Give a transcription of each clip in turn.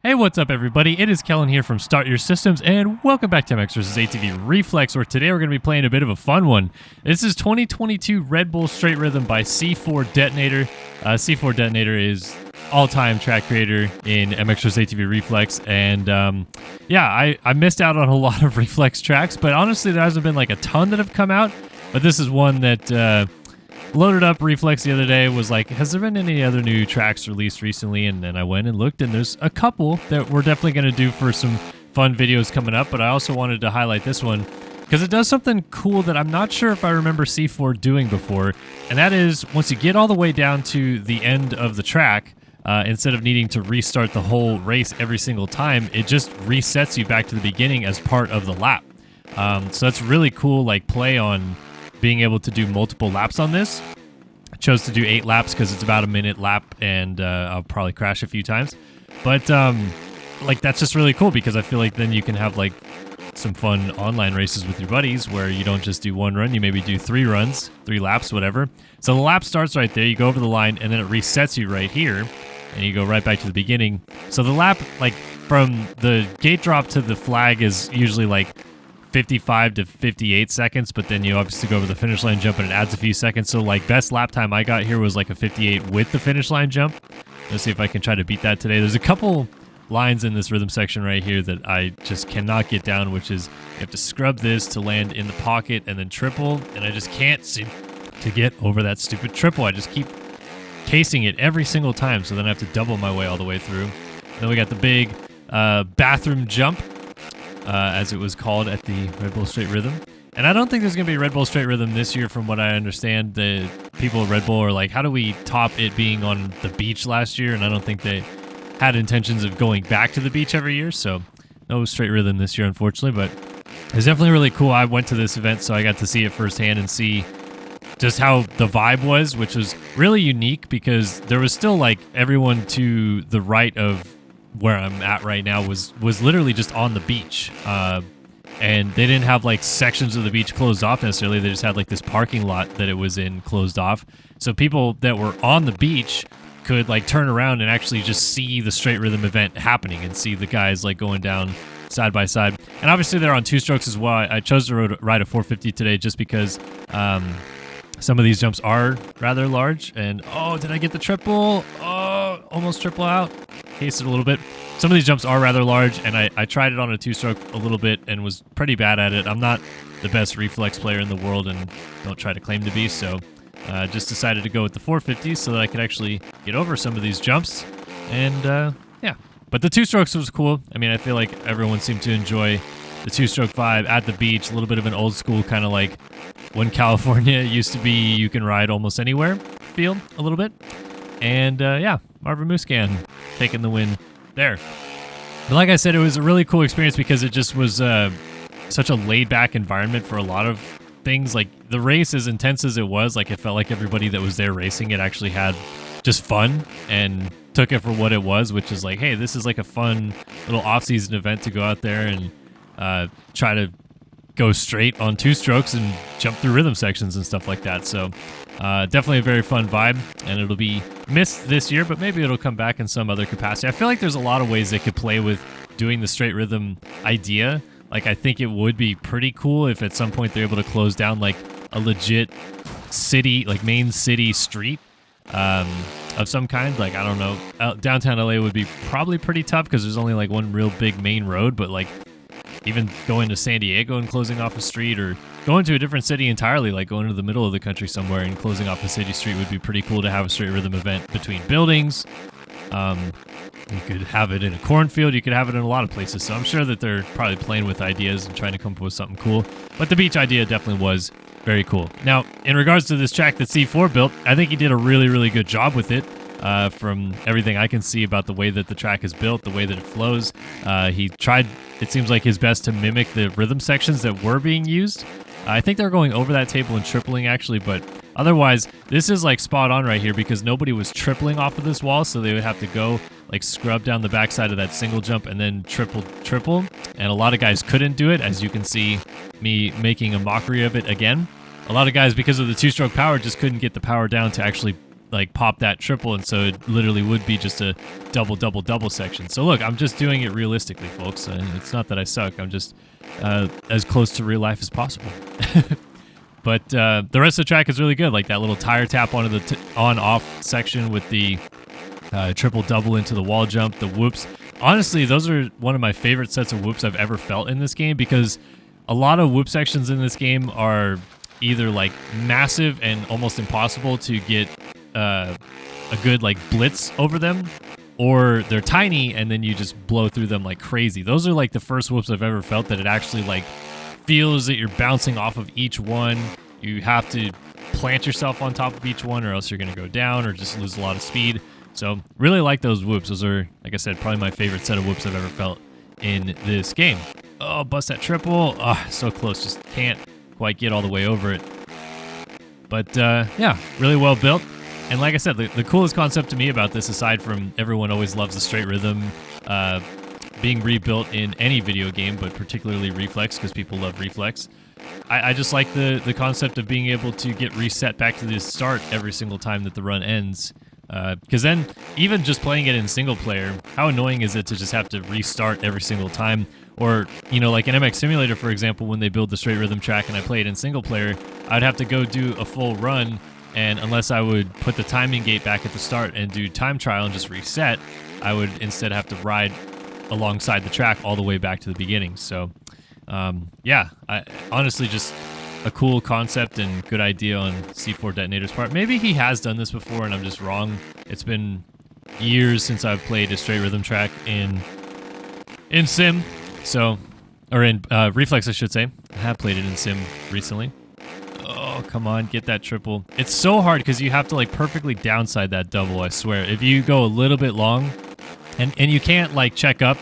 Hey, what's up, everybody? It is Kellen here from Start Your Systems, and welcome back to MX vs. ATV Reflex, where today we're going to be playing a bit of a fun one. This is 2022 Red Bull Straight Rhythm by C4 Detonator. C4 Detonator is all-time track creator in MX vs. ATV Reflex, and yeah, I missed out on a lot of Reflex tracks, but honestly, there hasn't been like a ton that have come out, but this is one that... loaded up Reflex the other day, was like, has there been any other new tracks released recently? And then I went and looked, and there's a couple that we're definitely going to do for some fun videos coming up, but I also wanted to highlight this one because it does something cool that I'm not sure if I remember C4 doing before, and that is once you get all the way down to the end of the track, instead of needing to restart the whole race every single time, it just resets you back to the beginning as part of the lap. So that's really cool, like play on being able to do multiple laps on this. I chose to do 8 laps because it's about a minute lap, and I'll probably crash a few times. But like that's just really cool because I feel like then you can have like some fun online races with your buddies where you don't just do one run, you maybe do 3 runs, 3 laps, whatever. So the lap starts right there, you go over the line, and then it resets you right here, and you go right back to the beginning. So the lap, like from the gate drop to the flag, is usually like 55 to 58 seconds, but then you obviously go over the finish line jump and it adds a few seconds. So like best lap time I got here was like a 58 with the finish line jump. Let's see if I can try to beat that today. There's a couple lines in this rhythm section right here that I just cannot get down, which is you have to scrub this to land in the pocket and then triple, and I just can't seem to get over that stupid triple. I just keep casing it every single time, so then I have to double my way all the way through. And then we got the big bathroom jump, as it was called at the Red Bull Straight Rhythm. And I don't think there's going to be Red Bull Straight Rhythm this year from what I understand. The people at Red Bull are like, how do we top it being on the beach last year? And I don't think they had intentions of going back to the beach every year, so no Straight Rhythm this year, unfortunately, but it's definitely really cool. I went to this event, so I got to see it firsthand and see just how the vibe was, which was really unique because there was still like everyone to the right of where I'm at right now was literally just on the beach, and they didn't have like sections of the beach closed off necessarily. They just had like this parking lot that it was in closed off, so people that were on the beach could like turn around and actually just see the Straight Rhythm event happening and see the guys like going down side by side. And obviously they're on 2 strokes as well. I chose to ride a 450 today just because some of these jumps are rather large. And oh, did I get the triple? Oh, almost triple out. Cased it a little bit. Some of these jumps are rather large, and I tried it on a 2-stroke a little bit and was pretty bad at it. I'm not the best reflex player in the world and don't try to claim to be, so just decided to go with the 450 so that I could actually get over some of these jumps. And yeah, but the 2-strokes was cool. I mean, I feel like everyone seemed to enjoy the 2-stroke vibe at the beach, a little bit of an old school kind of like when California used to be you can ride almost anywhere feel a little bit. And yeah, Marvin Muscan taking the win there. But like I said, it was a really cool experience because it just was such a laid-back environment for a lot of things. Like the race, as intense as it was, like it felt like everybody that was there racing it actually had just fun and took it for what it was, which is like, hey, this is like a fun little off-season event to go out there and try to go straight on 2 strokes and jump through rhythm sections and stuff like that. So definitely a very fun vibe, and it'll be missed this year, but maybe it'll come back in some other capacity. I feel like there's a lot of ways they could play with doing the Straight Rhythm idea. Like I think it would be pretty cool if at some point they're able to close down like a legit city, like main city street of some kind. Like, I don't know, downtown LA would be probably pretty tough because there's only like one real big main road, but like even going to San Diego and closing off a street, or going to a different city entirely, like going to the middle of the country somewhere and closing off a city street would be pretty cool to have a Straight Rhythm event between buildings. You could have it in a cornfield. You could have it in a lot of places. So I'm sure that they're probably playing with ideas and trying to come up with something cool. But the beach idea definitely was very cool. Now, in regards to this track that C4 built, I think he did a really, really good job with it. From everything I can see about the way that the track is built, the way that it flows. He tried, it seems like, his best to mimic the rhythm sections that were being used. I think they're going over that table and tripling, actually, but otherwise, this is like spot on right here because nobody was tripling off of this wall, so they would have to go like scrub down the backside of that single jump and then triple. And a lot of guys couldn't do it, as you can see me making a mockery of it again. A lot of guys, because of the 2-stroke power, just couldn't get the power down to actually like pop that triple, and so it literally would be just a double section. So look, I'm just doing it realistically, folks. It's not that I suck. I'm just as close to real life as possible. But the rest of the track is really good, like that little tire tap onto the on-off section with the triple-double into the wall jump, the whoops. Honestly, those are one of my favorite sets of whoops I've ever felt in this game, because a lot of whoop sections in this game are either like massive and almost impossible to get a good like blitz over them, or they're tiny and then you just blow through them like crazy. Those are like the first whoops I've ever felt that it actually like feels that you're bouncing off of each one. You have to plant yourself on top of each one or else you're going to go down or just lose a lot of speed. So really like those whoops. Those are, like I said, probably my favorite set of whoops I've ever felt in this game. Oh, bust that triple. Oh, so close. Just can't quite get all the way over it. But yeah, really well built. And like I said, the coolest concept to me about this, aside from everyone always loves the straight rhythm being rebuilt in any video game, but particularly Reflex, because people love Reflex, I just like the concept of being able to get reset back to the start every single time that the run ends. Because then, even just playing it in single player, how annoying is it to just have to restart every single time? Or, you know, like in MX Simulator, for example, when they build the straight rhythm track and I play it in single player, I'd have to go do a full run, and unless I would put the timing gate back at the start and do time trial and just reset, I would instead have to ride alongside the track all the way back to the beginning. So, yeah, honestly, just a cool concept and good idea on C4 Detonator's part. Maybe he has done this before and I'm just wrong. It's been years since I've played a straight rhythm track in Sim, so, or in Reflex, I should say. I have played it in Sim recently. Oh, come on, get that triple. It's so hard because you have to like perfectly downside that double, I swear. If you go a little bit long, and you can't like check up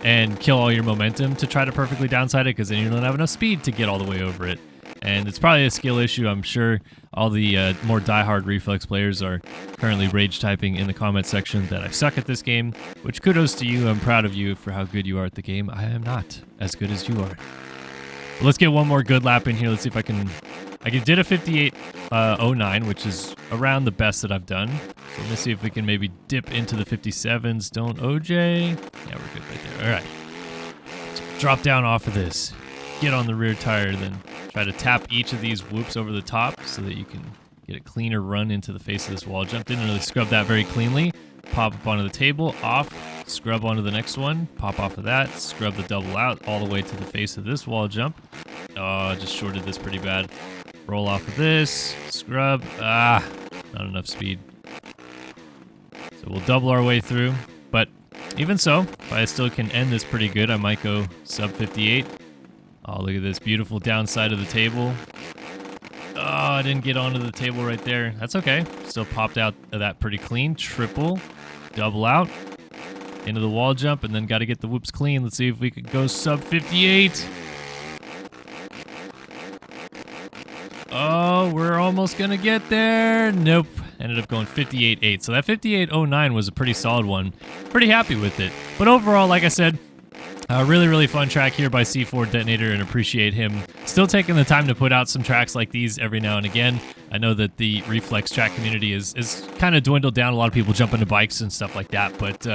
and kill all your momentum to try to perfectly downside it, because then you don't have enough speed to get all the way over it. And it's probably a skill issue. I'm sure all the more diehard Reflex players are currently rage typing in the comment section that I suck at this game, which kudos to you. I'm proud of you for how good you are at the game. I am not as good as you are. But let's get one more good lap in here. Let's see if I did a 58.09, which is around the best that I've done. So let's see if we can maybe dip into the 57s. Don't OJ. Yeah, we're good right there. All right. Let's drop down off of this. Get on the rear tire, then try to tap each of these whoops over the top so that you can get a cleaner run into the face of this wall jump. Didn't really scrub that very cleanly. Pop up onto the table, off, scrub onto the next one, pop off of that, scrub the double out all the way to the face of this wall jump. Oh, I just shorted this pretty bad. Roll off of this, scrub, not enough speed. So we'll double our way through, but even so, if I still can end this pretty good, I might go sub 58. Oh, look at this beautiful downside of the table. Oh, I didn't get onto the table right there. That's okay. Still popped out of that pretty clean. Triple, double out, into the wall jump, and then got to get the whoops clean. Let's see if we could go sub 58. Oh, we're almost going to get there. Nope. Ended up going 58.8. So that 58.09 was a pretty solid one. Pretty happy with it. But overall, like I said, really, really fun track here by C4 Detonator, and appreciate him still taking the time to put out some tracks like these every now and again. I know that the Reflex track community is kind of dwindled down. A lot of people jump into bikes and stuff like that. But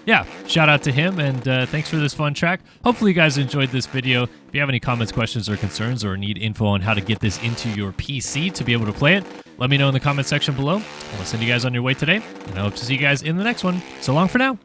yeah, shout out to him, and thanks for this fun track. Hopefully you guys enjoyed this video. If you have any comments, questions, or concerns, or need info on how to get this into your PC to be able to play it, let me know in the comment section below. I'll send you guys on your way today, and I hope to see you guys in the next one. So long for now.